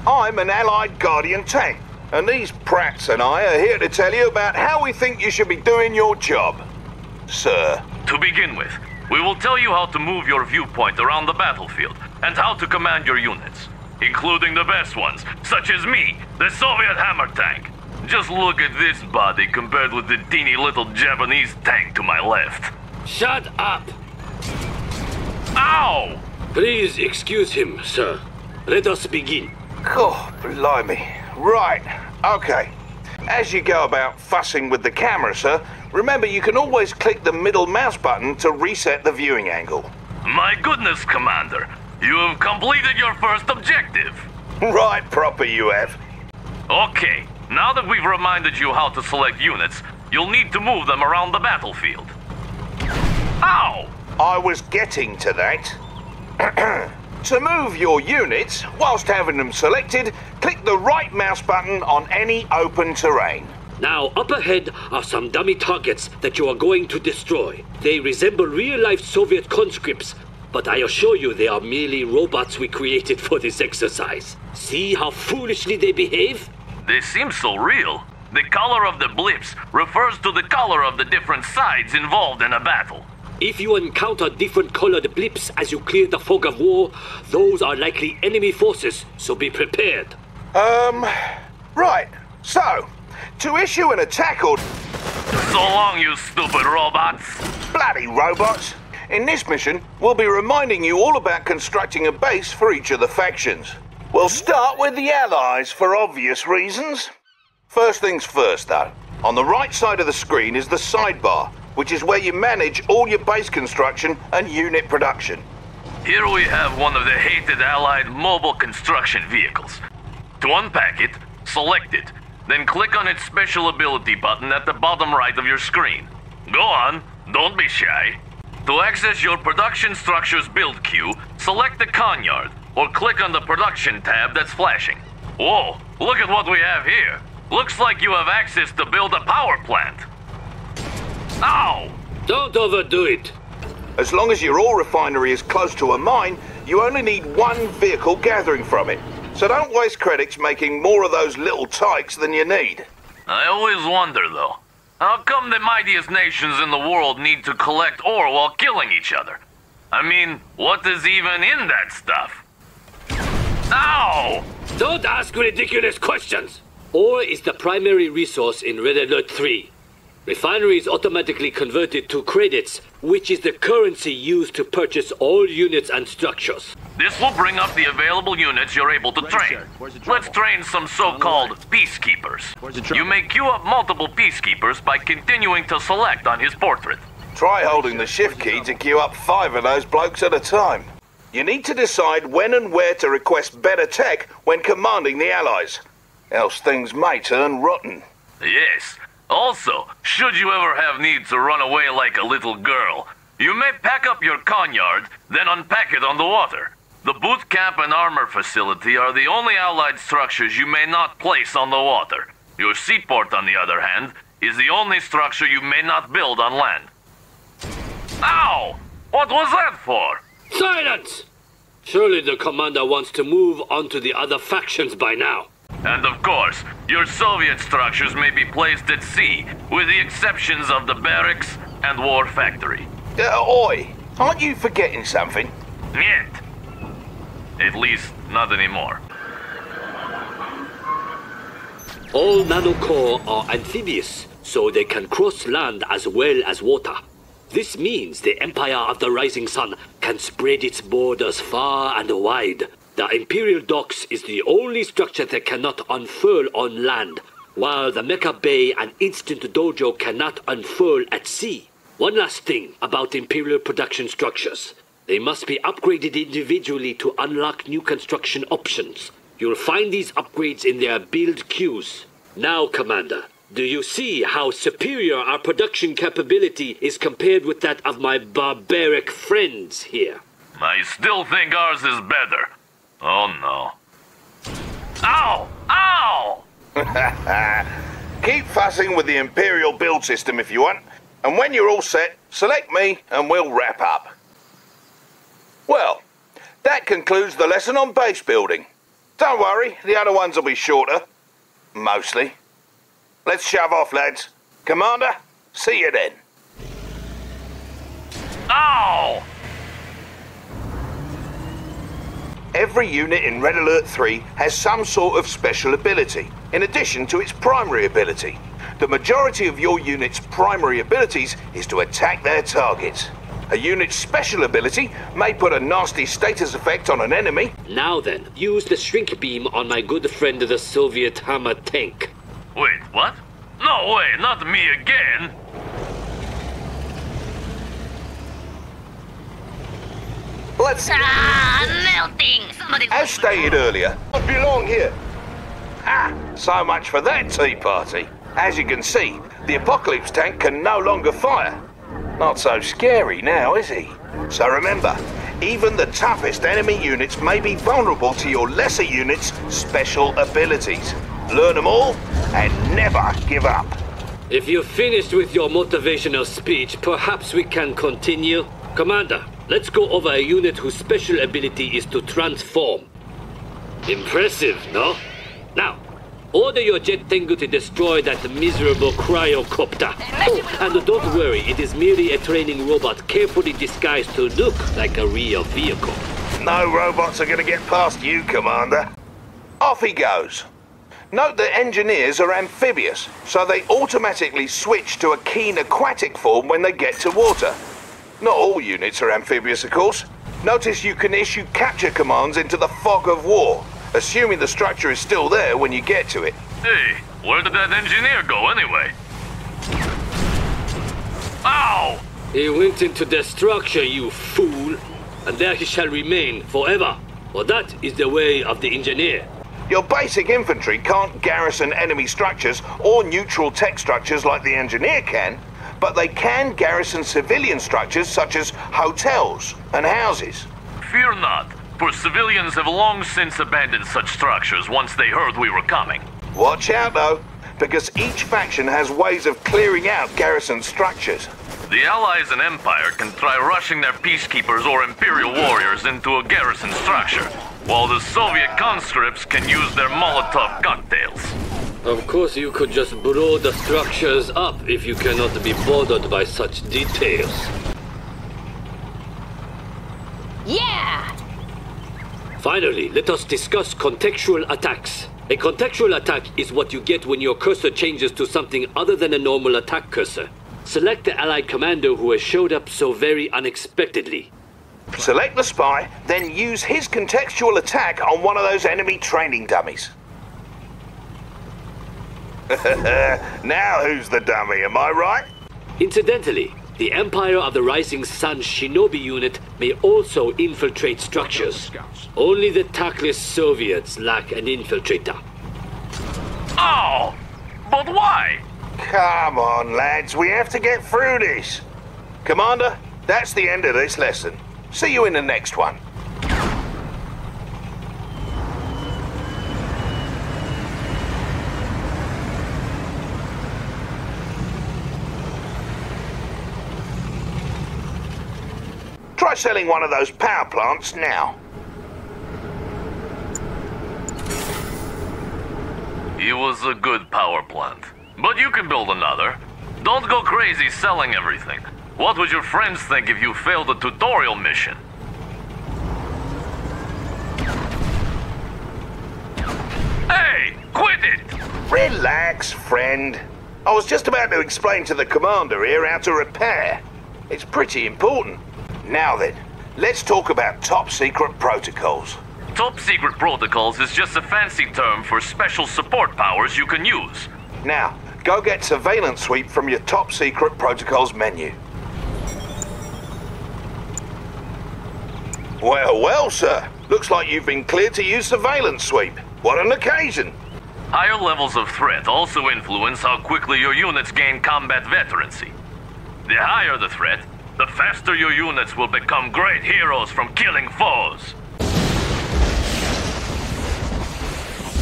I'm an Allied Guardian tank, and these prats and I are here to tell you about how we think you should be doing your job, sir. To begin with, we will tell you how to move your viewpoint around the battlefield and how to command your units, including the best ones, such as me, the Soviet hammer tank. Just look at this body compared with the teeny little Japanese tank to my left. Shut up! Ow! Please excuse him, sir. Let us begin. Oh, blimey. Right, okay. As you go about fussing with the camera, sir, remember you can always click the middle mouse button to reset the viewing angle. My goodness, Commander. You have completed your first objective. Right proper you have. Okay, now that we've reminded you how to select units, you'll need to move them around the battlefield. Ow! I was getting to that. To move your units, whilst having them selected, click the right mouse button on any open terrain. Now, up ahead are some dummy targets that you are going to destroy. They resemble real-life Soviet conscripts, but I assure you they are merely robots we created for this exercise. See how foolishly they behave? They seem so real. The color of the blips refers to the color of the different sides involved in a battle. If you encounter different colored blips as you clear the fog of war, those are likely enemy forces, so be prepared. Right. So, to issue an attack order... So long, you stupid robots. Bloody robots. In this mission, we'll be reminding you all about constructing a base for each of the factions. We'll start with the Allies for obvious reasons. First things first, though. On the right side of the screen is the sidebar, which is where you manage all your base construction and unit production. Here we have one of the hated Allied mobile construction vehicles. To unpack it, select it, then click on its special ability button at the bottom right of your screen. Go on, don't be shy. To access your production structure's build queue, select the Conyard, or click on the production tab that's flashing. Whoa, look at what we have here. Looks like you have access to build a power plant. Ow! Don't overdo it. As long as your ore refinery is close to a mine, you only need one vehicle gathering from it. So don't waste credits making more of those little tykes than you need. I always wonder, though, how come the mightiest nations in the world need to collect ore while killing each other? I mean, what is even in that stuff? Ow! Don't ask ridiculous questions. Ore is the primary resource in Red Alert 3. Refineries automatically convert it to credits, which is the currency used to purchase all units and structures. This will bring up the available units you're able to train. Let's train some so-called Peacekeepers. You may queue up multiple Peacekeepers by continuing to select on his portrait. Try holding the shift key to queue up 5 of those blokes at a time. You need to decide when and where to request better tech when commanding the Allies. Else things may turn rotten. Yes. Also, should you ever have need to run away like a little girl, you may pack up your Conyard, then unpack it on the water. The boot camp and armor facility are the only Allied structures you may not place on the water. Your seaport, on the other hand, is the only structure you may not build on land. Ow! What was that for? Silence! Surely the commander wants to move on to the other factions by now. And of course, your Soviet structures may be placed at sea, with the exceptions of the barracks and war factory. Oi! Aren't you forgetting something? Nyet. At least, not anymore. All nanocore are amphibious, so they can cross land as well as water. This means the Empire of the Rising Sun can spread its borders far and wide. The Imperial Docks is the only structure that cannot unfurl on land, while the Mecha Bay and Instant Dojo cannot unfurl at sea. One last thing about Imperial production structures. They must be upgraded individually to unlock new construction options. You'll find these upgrades in their build queues. Now, Commander, do you see how superior our production capability is compared with that of my barbaric friends here? I still think ours is better. Oh no. Ow! Ow! Keep fussing with the Imperial build system if you want, and when you're all set, select me and we'll wrap up. Well, that concludes the lesson on base building. Don't worry, the other ones will be shorter. Mostly. Let's shove off, lads. Commander, see you then. Ow! Every unit in Red Alert 3 has some sort of special ability, in addition to its primary ability. The majority of your unit's primary abilities is to attack their targets. A unit's special ability may put a nasty status effect on an enemy. Now then, use the shrink beam on my good friend the Soviet Hammer tank. Wait, what? No way, not me again! Let's... melting! Somebody... As stated earlier, I belong here. Ah, so much for that tea party. As you can see, the Apocalypse tank can no longer fire. Not so scary now, is he? So remember, even the toughest enemy units may be vulnerable to your lesser units' special abilities. Learn them all, and never give up. If you're finished with your motivational speech, perhaps we can continue? Commander, let's go over a unit whose special ability is to transform. Impressive, no? Now, order your jet Tengu to destroy that miserable cryocopter. Oh, and don't worry, it is merely a training robot carefully disguised to look like a real vehicle. No robots are going to get past you, Commander. Off he goes. Note that engineers are amphibious, so they automatically switch to a keen aquatic form when they get to water. Not all units are amphibious, of course. Notice you can issue capture commands into the fog of war, assuming the structure is still there when you get to it. Hey, where did that engineer go anyway? Ow! He went into the structure, you fool, and there he shall remain forever. For that is the way of the engineer. Your basic infantry can't garrison enemy structures or neutral tech structures like the engineer can, but they can garrison civilian structures such as hotels and houses. Fear not, for civilians have long since abandoned such structures once they heard we were coming. Watch out though, because each faction has ways of clearing out garrison structures. The Allies and Empire can try rushing their Peacekeepers or Imperial warriors into a garrison structure, while the Soviet conscripts can use their Molotov cocktails. Of course, you could just blow the structures up if you cannot be bothered by such details. Yeah! Finally, let us discuss contextual attacks. A contextual attack is what you get when your cursor changes to something other than a normal attack cursor. Select the Allied commander who has showed up so very unexpectedly. Select the spy, then use his contextual attack on one of those enemy training dummies. Now who's the dummy, am I right? Incidentally, the Empire of the Rising Sun Shinobi unit may also infiltrate structures. Only the tactless Soviets lack an infiltrator. Oh! But why? Come on, lads, we have to get through this. Commander, that's the end of this lesson. See you in the next one. Try selling one of those power plants now. It was a good power plant. But you can build another. Don't go crazy selling everything. What would your friends think if you failed a tutorial mission? Hey, quit it! Relax, friend. I was just about to explain to the commander here how to repair. It's pretty important. Now then, let's talk about top secret protocols. Top secret protocols is just a fancy term for special support powers you can use. Now, go get surveillance sweep from your top secret protocols menu. Well, well, sir. Looks like you've been cleared to use surveillance sweep. What an occasion! Higher levels of threat also influence how quickly your units gain combat veterancy. The higher the threat, the faster your units will become great heroes from killing foes.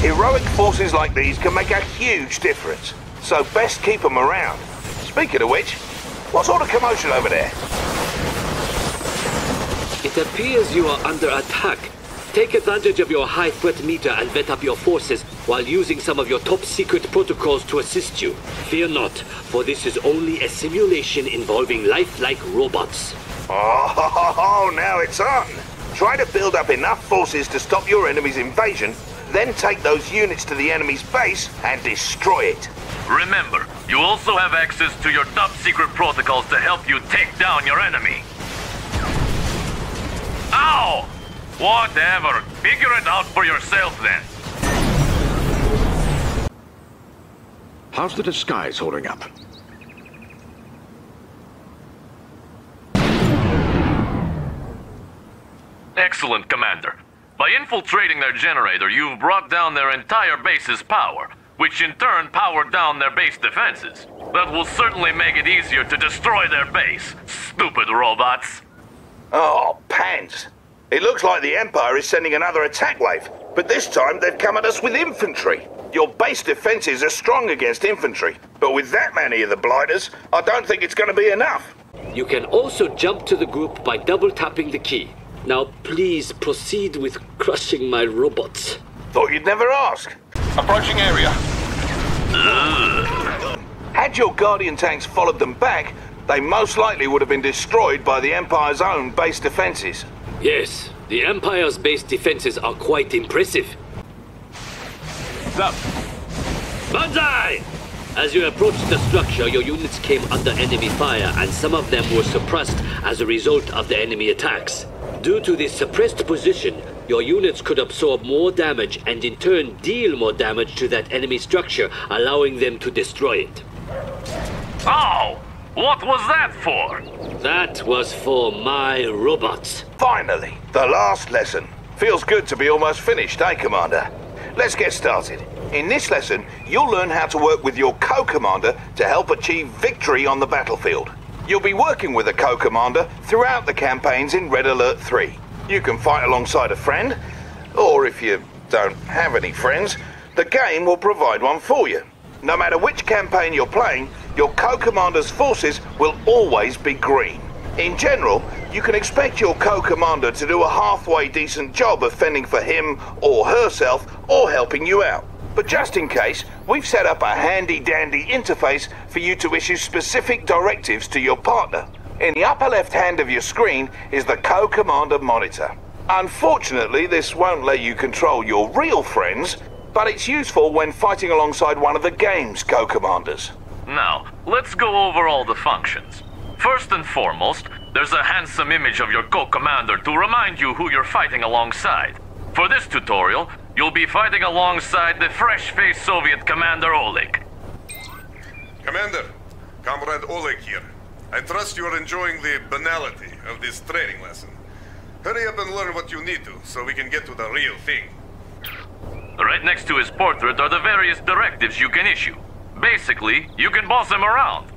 Heroic forces like these can make a huge difference, so best keep them around. Speaking of which, what sort of commotion over there? It appears you are under attack. Take advantage of your high threat meter and vet up your forces while using some of your top secret protocols to assist you. Fear not, for this is only a simulation involving lifelike robots. Oh, now it's on. Try to build up enough forces to stop your enemy's invasion, then take those units to the enemy's base and destroy it. Remember, you also have access to your top secret protocols to help you take down your enemy. Ow! Whatever. Figure it out for yourself then. How's the disguise holding up? Excellent, Commander. By infiltrating their generator, you've brought down their entire base's power, which in turn powered down their base defenses. That will certainly make it easier to destroy their base. Stupid robots. Oh, pants. It looks like the Empire is sending another attack wave, but this time they've come at us with infantry. Your base defenses are strong against infantry, but with that many of the Blighters, I don't think it's going to be enough. You can also jump to the group by double-tapping the key. Now please proceed with crushing my robots. Thought you'd never ask. Approaching area. Had your Guardian tanks followed them back, they most likely would have been destroyed by the Empire's own base defenses. Yes, the Empire's base defenses are quite impressive. Up. Banzi! As you approached the structure, your units came under enemy fire, and some of them were suppressed as a result of the enemy attacks. Due to this suppressed position, your units could absorb more damage and in turn deal more damage to that enemy structure, allowing them to destroy it. Oh! What was that for? That was for my robots. Finally, the last lesson. Feels good to be almost finished, eh, Commander? Let's get started. In this lesson, you'll learn how to work with your co-commander to help achieve victory on the battlefield. You'll be working with a co-commander throughout the campaigns in Red Alert 3. You can fight alongside a friend, or if you don't have any friends, the game will provide one for you. No matter which campaign you're playing, your co-commander's forces will always be green. In general, you can expect your co-commander to do a halfway decent job of fending for him or herself or helping you out. But just in case, we've set up a handy-dandy interface for you to issue specific directives to your partner. In the upper left hand of your screen is the co-commander monitor. Unfortunately, this won't let you control your real friends, but it's useful when fighting alongside one of the game's co-commanders. Now, let's go over all the functions. First and foremost, there's a handsome image of your co-commander to remind you who you're fighting alongside. For this tutorial, you'll be fighting alongside the fresh-faced Soviet Commander Oleg. Commander, Comrade Oleg here. I trust you are enjoying the banality of this training lesson. Hurry up and learn what you need to, so we can get to the real thing. Right next to his portrait are the various directives you can issue. Basically, you can boss him around.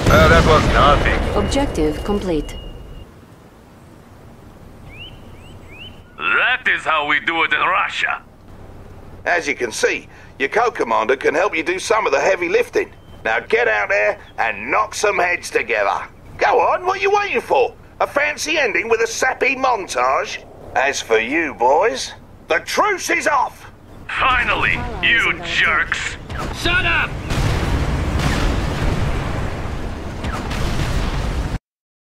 That was nothing. Objective complete. That is how we do it in Russia. As you can see, your co-commander can help you do some of the heavy lifting. Now get out there and knock some heads together. Go on, what are you waiting for? A fancy ending with a sappy montage? As for you boys, the truce is off! Finally, you jerks! Shut up!